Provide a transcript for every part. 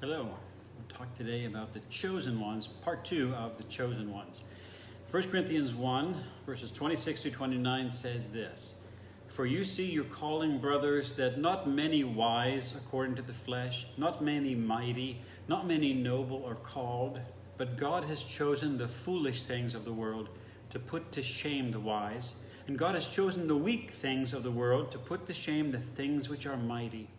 Hello. We'll talk today about the chosen ones, part 2 of the chosen ones. 1 Corinthians 1, verses 26 through 29 says this: For you see your calling, brothers, that not many wise according to the flesh, not many mighty, not many noble are called, but God has chosen the foolish things of the world to put to shame the wise, and God has chosen the weak things of the world to put to shame the things which are mighty.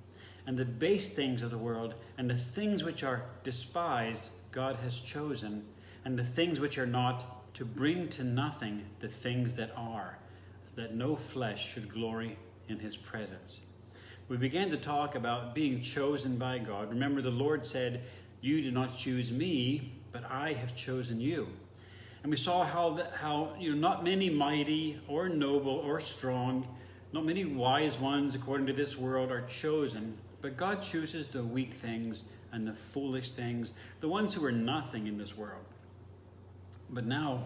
And the base things of the world, and the things which are despised, God has chosen, and the things which are not, to bring to nothing the things that are, that no flesh should glory in his presence. We began to talk about being chosen by God. Remember, the Lord said, "You do not choose me, but I have chosen you." And we saw how not many mighty or noble or strong, not many wise ones according to this world are chosen. But God chooses the weak things and the foolish things, the ones who are nothing in this world. But now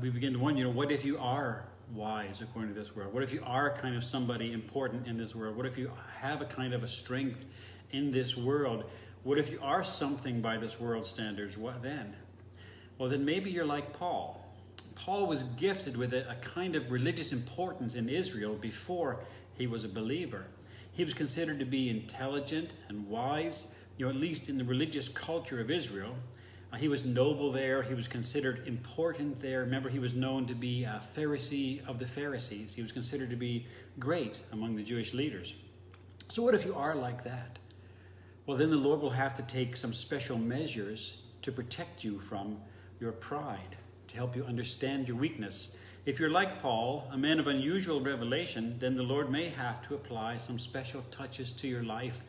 we begin to wonder, what if you are wise according to this world? What if you are kind of somebody important in this world? What if you have a kind of a strength in this world? What if you are something by this world's standards? What then? Well, then maybe you're like Paul. Paul was gifted with a kind of religious importance in Israel before he was a believer. He was considered to be intelligent and wise, at least in the religious culture of Israel. He was noble there. He was considered important there. Remember, he was known to be a Pharisee of the Pharisees. He was considered to be great among the Jewish leaders. So what if you are like that? Well, then the Lord will have to take some special measures to protect you from your pride, to help you understand your weakness. If you're like Paul, a man of unusual revelation, then the Lord may have to apply some special touches to your life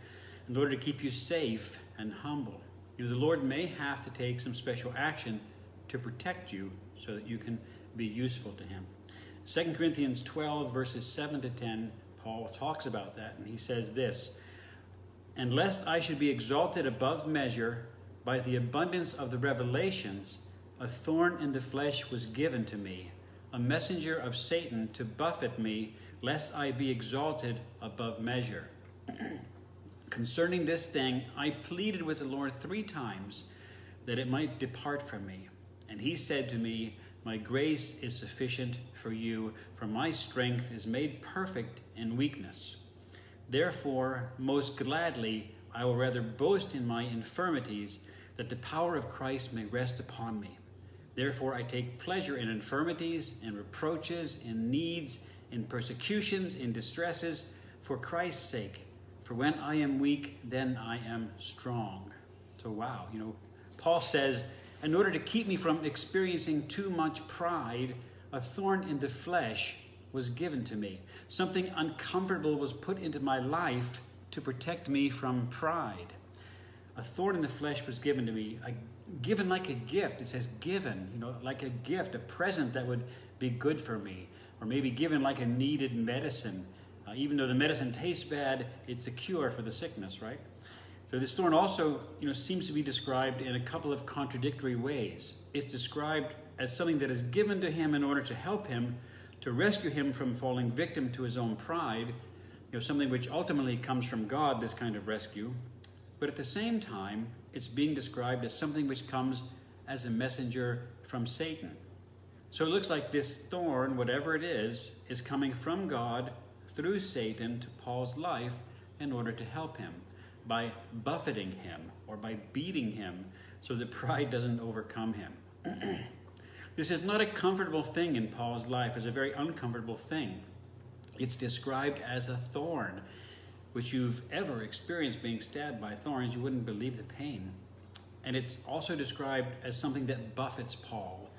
in order to keep you safe and humble. The Lord may have to take some special action to protect you so that you can be useful to him. 2 Corinthians 12, verses 7 to 10, Paul talks about that, and he says this: And lest I should be exalted above measure by the abundance of the revelations, a thorn in the flesh was given to me, a messenger of Satan to buffet me, lest I be exalted above measure. Concerning this thing, I pleaded with the Lord 3 times that it might depart from me. And he said to me, My grace is sufficient for you, for my strength is made perfect in weakness. Therefore, most gladly, I will rather boast in my infirmities, that the power of Christ may rest upon me. Therefore, I take pleasure in infirmities, in reproaches, in needs, in persecutions, in distresses, for Christ's sake. For when I am weak, then I am strong. So wow, Paul says, in order to keep me from experiencing too much pride, a thorn in the flesh was given to me. Something uncomfortable was put into my life to protect me from pride. A thorn in the flesh was given to me, given like a gift. It says given, like a gift, a present that would be good for me, or maybe given like a needed medicine. Even though the medicine tastes bad, it's a cure for the sickness, right? So this thorn also, seems to be described in a couple of contradictory ways. It's described as something that is given to him in order to help him, to rescue him from falling victim to his own pride, something which ultimately comes from God, this kind of rescue. But at the same time, it's being described as something which comes as a messenger from Satan. So it looks like this thorn, whatever it is coming from God through Satan to Paul's life in order to help him by buffeting him or by beating him so that pride doesn't overcome him. This is not a comfortable thing in Paul's life. It's a very uncomfortable thing. It's described as a thorn, which you've ever experienced being stabbed by thorns, you wouldn't believe the pain. And it's also described as something that buffets Paul.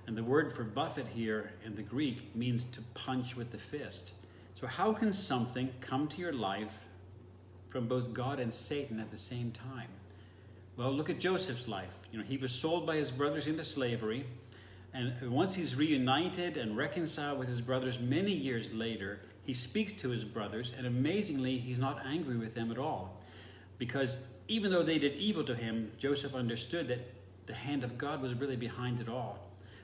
And the word for buffet here in the Greek means to punch with the fist. So how can something come to your life from both God and Satan at the same time? Well, look at Joseph's life. He was sold by his brothers into slavery. And once he's reunited and reconciled with his brothers many years later, he speaks to his brothers, and amazingly, he's not angry with them at all. Because even though they did evil to him, Joseph understood that the hand of God was really behind it all.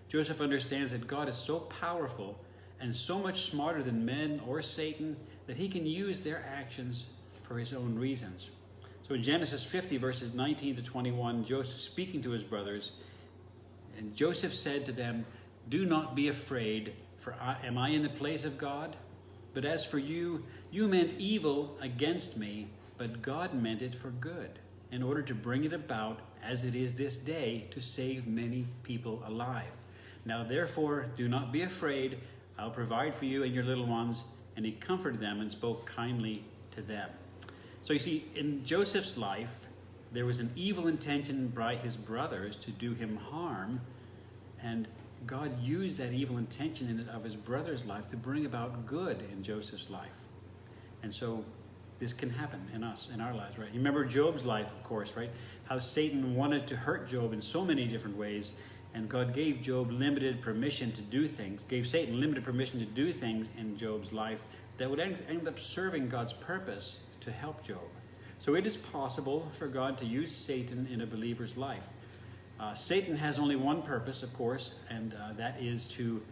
Joseph understands that God is so powerful and so much smarter than men or Satan that he can use their actions for his own reasons. So in Genesis 50, verses 19 to 21, Joseph speaking to his brothers, and Joseph said to them, "Do not be afraid, for am I in the place of God? But as for you, you meant evil against me, but God meant it for good, in order to bring it about, as it is this day, to save many people alive. Now therefore, do not be afraid. I'll provide for you and your little ones." And he comforted them and spoke kindly to them. So you see, in Joseph's life, there was an evil intention by his brothers to do him harm, and God used that evil intention of his brother's life to bring about good in Joseph's life. And so this can happen in us, in our lives, right? You remember Job's life, of course, right? How Satan wanted to hurt Job in so many different ways, and God gave Job limited permission to do things, gave Satan limited permission to do things in Job's life that would end up serving God's purpose to help Job. So it is possible for God to use Satan in a believer's life. Satan has only one purpose, of course, and that is to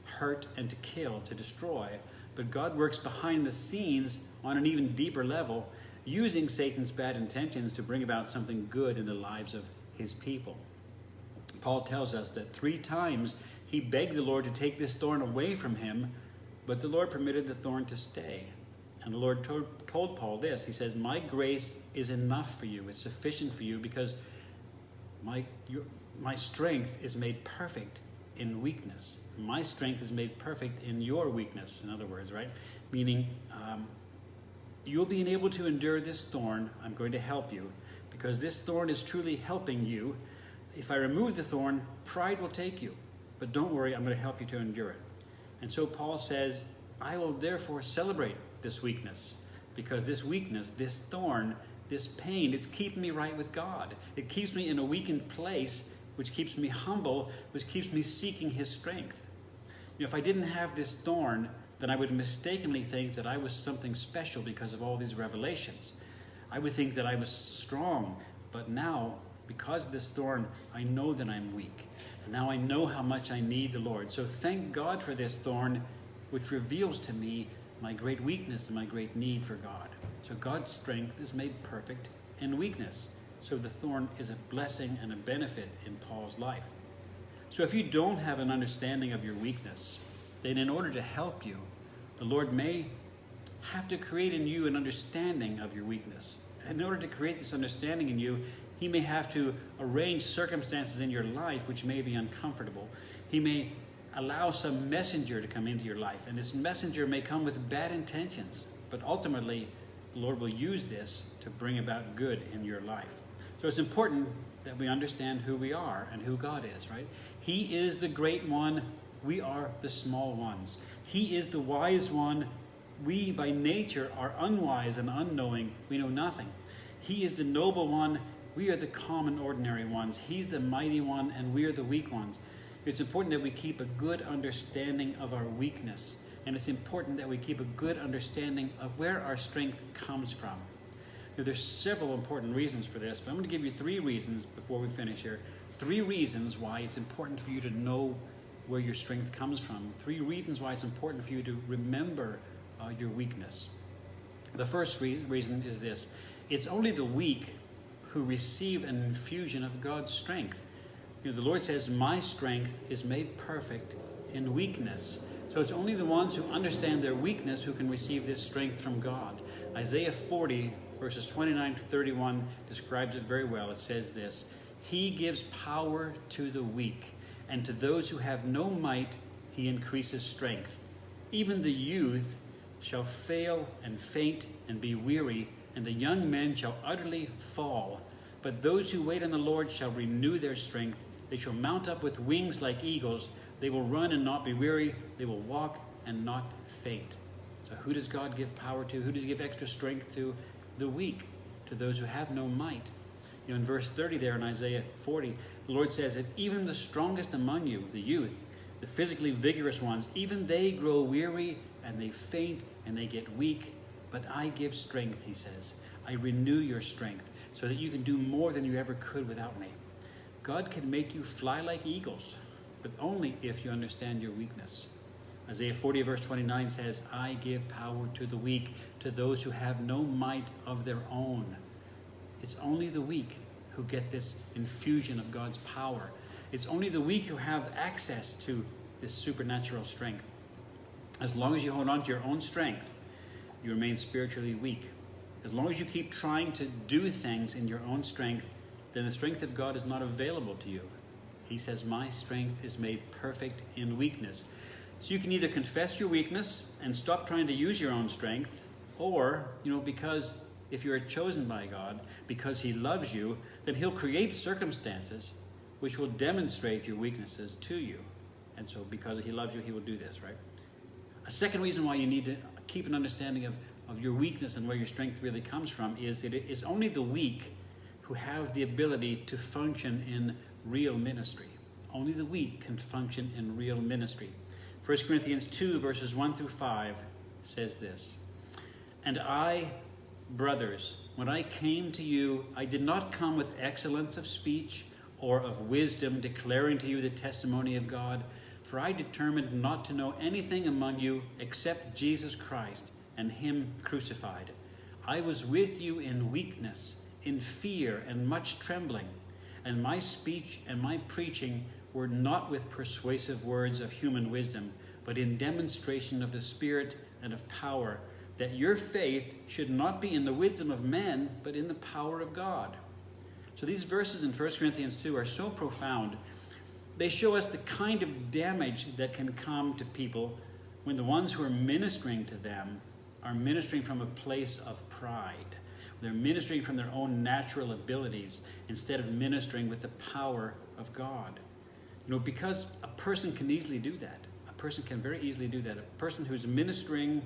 hurt and to kill, to destroy. But God works behind the scenes on an even deeper level, using Satan's bad intentions to bring about something good in the lives of his people. Paul tells us that 3 times he begged the Lord to take this thorn away from him, but the Lord permitted the thorn to stay. And the Lord told Paul this. He says, "My grace is enough for you. It's sufficient for you, because my strength is made perfect in weakness. My strength is made perfect in your weakness," in other words, right? Meaning, you'll be able to endure this thorn. I'm going to help you, because this thorn is truly helping you. If I remove the thorn, pride will take you. But don't worry, I'm going to help you to endure it. And so Paul says, "I will therefore celebrate this weakness, because this weakness, this thorn, this pain, it's keeping me right with God. It keeps me in a weakened place, which keeps me humble, which keeps me seeking his strength." You know, if I didn't have this thorn, then I would mistakenly think that I was something special because of all these revelations. I would think that I was strong, but now, because of this thorn, I know that I'm weak. And now I know how much I need the Lord. So thank God for this thorn, which reveals to me my great weakness and my great need for God. So God's strength is made perfect in weakness. So the thorn is a blessing and a benefit in Paul's life. So if you don't have an understanding of your weakness, then in order to help you, the Lord may have to create in you an understanding of your weakness. In order to create this understanding in you, he may have to arrange circumstances in your life which may be uncomfortable. He may allow some messenger to come into your life, and this messenger may come with bad intentions, but ultimately the Lord will use this to bring about good in your life. So it's important that we understand who we are and who God is, right? He is the great one. We are the small ones. He is the wise one. We by nature are unwise and unknowing. We know nothing. He is the noble one. We are the common, ordinary ones. He's the mighty one, and we are the weak ones. It's important that we keep a good understanding of our weakness, and it's important that we keep a good understanding of where our strength comes from. Now, there's several important reasons for this, but I'm going to give you 3 reasons before we finish here. 3 reasons why it's important for you to know where your strength comes from. 3 reasons why it's important for you to remember your weakness. The first reason is this. It's only the weak who receive an infusion of God's strength. You know, the Lord says, "My strength is made perfect in weakness." So it's only the ones who understand their weakness who can receive this strength from God. Isaiah 40, verses 29 to 31 describes it very well. It says this, "He gives power to the weak, and to those who have no might, he increases strength. Even the youth shall fail and faint and be weary, and the young men shall utterly fall. But those who wait on the Lord shall renew their strength. They shall mount up with wings like eagles. They will run and not be weary. They will walk and not faint." So who does God give power to? Who does he give extra strength to? The weak, to those who have no might. You know, in verse 30 there in Isaiah 40, the Lord says that even the strongest among you, the youth, the physically vigorous ones, even they grow weary and they faint and they get weak. But I give strength, he says. I renew your strength so that you can do more than you ever could without me. God can make you fly like eagles, but only if you understand your weakness. Isaiah 40 verse 29 says, "I give power to the weak, to those who have no might of their own." It's only the weak who get this infusion of God's power. It's only the weak who have access to this supernatural strength. As long as you hold on to your own strength, you remain spiritually weak. As long as you keep trying to do things in your own strength, then the strength of God is not available to you. He says, my strength is made perfect in weakness. So you can either confess your weakness and stop trying to use your own strength, or, because if you are chosen by God, because he loves you, then he'll create circumstances which will demonstrate your weaknesses to you. And so because he loves you, he will do this, right? A second reason why you need to keep an understanding of your weakness and where your strength really comes from is that it is only the weak who have the ability to function in real ministry. Only the weak can function in real ministry. 1 Corinthians 2 verses 1 through 5 says this, "And I, brothers, when I came to you, I did not come with excellence of speech or of wisdom, declaring to you the testimony of God. For I determined not to know anything among you except Jesus Christ and him crucified. I was with you in weakness, in fear, and much trembling. And my speech and my preaching were not with persuasive words of human wisdom, but in demonstration of the Spirit and of power, that your faith should not be in the wisdom of men, but in the power of God." So these verses in 1 Corinthians 2 are so profound. They show us the kind of damage that can come to people when the ones who are ministering to them are ministering from a place of pride. They're ministering from their own natural abilities instead of ministering with the power of God. Because a person can easily do that. A person can very easily do that. A person who's ministering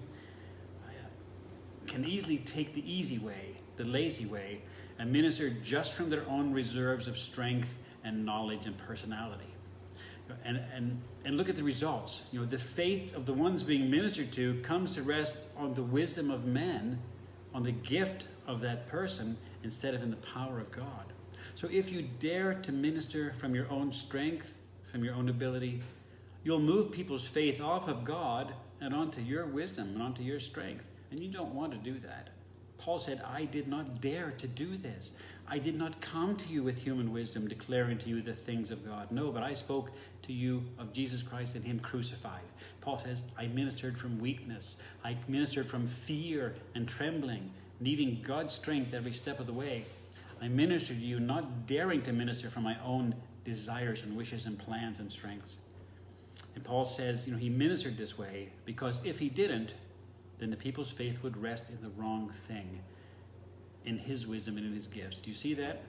can easily take the easy way, the lazy way, and minister just from their own reserves of strength and knowledge and personality. And look at the results. The faith of the ones being ministered to comes to rest on the wisdom of men, on the gift of that person, instead of in the power of God. So if you dare to minister from your own strength, from your own ability, you'll move people's faith off of God and onto your wisdom and onto your strength. And you don't want to do that. Paul said, I did not dare to do this. I did not come to you with human wisdom, declaring to you the things of God. No, but I spoke to you of Jesus Christ and him crucified. Paul says, I ministered from weakness. I ministered from fear and trembling, needing God's strength every step of the way. I ministered to you, not daring to minister from my own desires and wishes and plans and strengths. And Paul says, he ministered this way because if he didn't, then the people's faith would rest in the wrong thing, in his wisdom and in his gifts. Do you see that?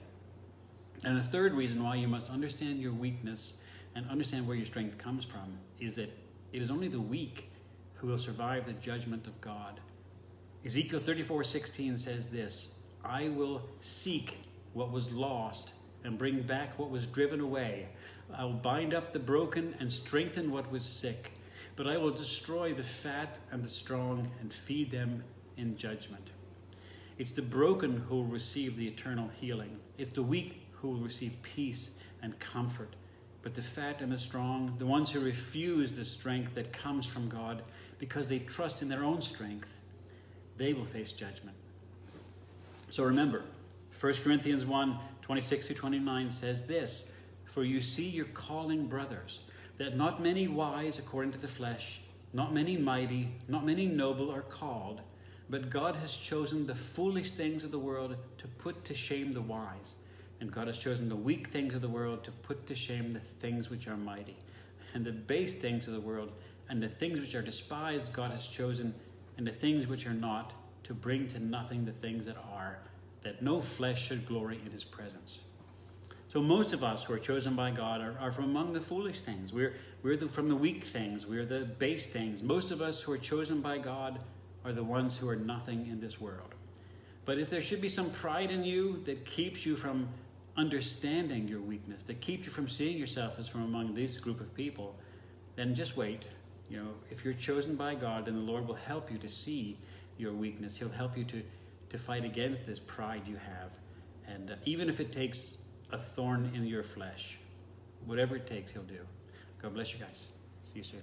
And the third reason why you must understand your weakness and understand where your strength comes from is that it is only the weak who will survive the judgment of God. Ezekiel 34:16 says this, I will seek what was lost and bring back what was driven away. I will bind up the broken and strengthen what was sick. But I will destroy the fat and the strong and feed them in judgment. It's the broken who will receive the eternal healing. It's the weak who will receive peace and comfort. But the fat and the strong, the ones who refuse the strength that comes from God because they trust in their own strength, they will face judgment. So remember, 1 Corinthians 1:26-29 says this, For you see your calling, brothers, that not many wise according to the flesh, not many mighty, not many noble are called, but God has chosen the foolish things of the world to put to shame the wise. And God has chosen the weak things of the world to put to shame the things which are mighty. And the base things of the world and the things which are despised God has chosen, and the things which are not, to bring to nothing the things that are, that no flesh should glory in his presence. So most of us who are chosen by God are from among the foolish things. We're from the weak things. We're the base things. Most of us who are chosen by God are the ones who are nothing in this world. But if there should be some pride in you that keeps you from understanding your weakness, that keeps you from seeing yourself as from among this group of people, then just wait. If you're chosen by God, then the Lord will help you to see your weakness. He'll help you to fight against this pride you have. And even if it takes a thorn in your flesh, whatever it takes, he'll do. God bless you guys. See you soon.